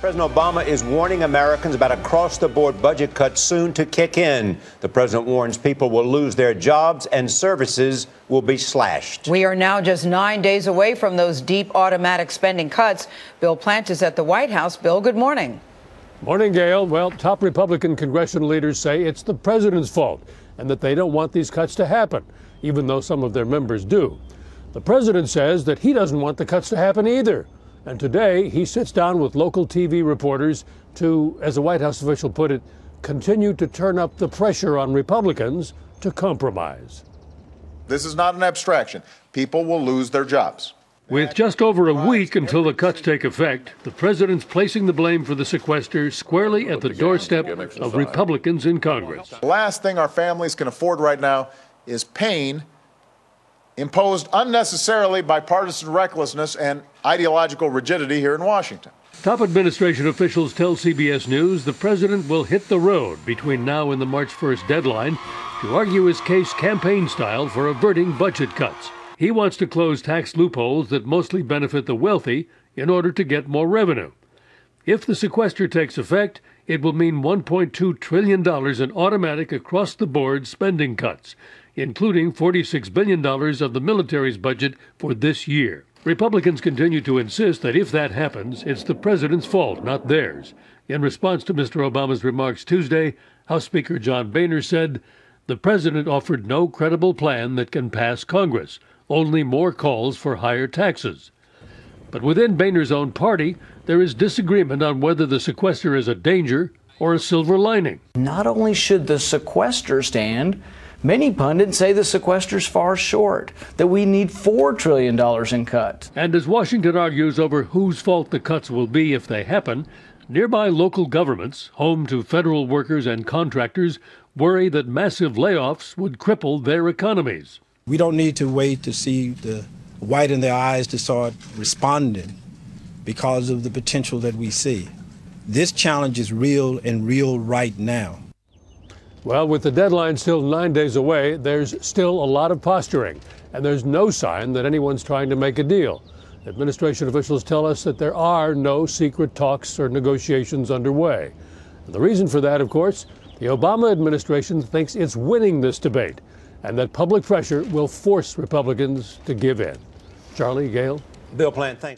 President Obama is warning Americans about across-the-board budget cuts soon to kick in. The president warns people will lose their jobs and services will be slashed. We are now just 9 days away from those deep automatic spending cuts. Bill Plante is at the White House. Bill, good morning. Morning, Gail. Well, top Republican congressional leaders say it's the president's fault and that they don't want these cuts to happen, even though some of their members do. The president says that he doesn't want the cuts to happen either. And today, he sits down with local TV reporters to, as a White House official put it, continue to turn up the pressure on Republicans to compromise. This is not an abstraction. People will lose their jobs. With just over a week until the cuts take effect, the president's placing the blame for the sequester squarely at the doorstep of Republicans in Congress. The last thing our families can afford right now is pain imposed unnecessarily by partisan recklessness and ideological rigidity here in Washington. Top administration officials tell CBS News the president will hit the road between now and the March 1st deadline to argue his case campaign style for averting budget cuts. He wants to close tax loopholes that mostly benefit the wealthy in order to get more revenue. If the sequester takes effect, it will mean $1.2 trillion in automatic across-the-board spending cuts, including $46 billion of the military's budget for this year. Republicans continue to insist that if that happens, it's the president's fault, not theirs. In response to Mr. Obama's remarks Tuesday, House Speaker John Boehner said, "The president offered no credible plan that can pass Congress, only more calls for higher taxes." But within Boehner's own party, there is disagreement on whether the sequester is a danger or a silver lining. Not only should the sequester stand, many pundits say the sequester's far short, that we need $4 trillion in cuts. And as Washington argues over whose fault the cuts will be if they happen, nearby local governments, home to federal workers and contractors, worry that massive layoffs would cripple their economies. We don't need to wait to see the white in their eyes to start responding because of the potential that we see. This challenge is real and real right now. Well, with the deadline still 9 days away, there's still a lot of posturing, and there's no sign that anyone's trying to make a deal. Administration officials tell us that there are no secret talks or negotiations underway. And the reason for that, of course, the Obama administration thinks it's winning this debate, and that public pressure will force Republicans to give in. Charlie, Gail? Bill Plante, thanks.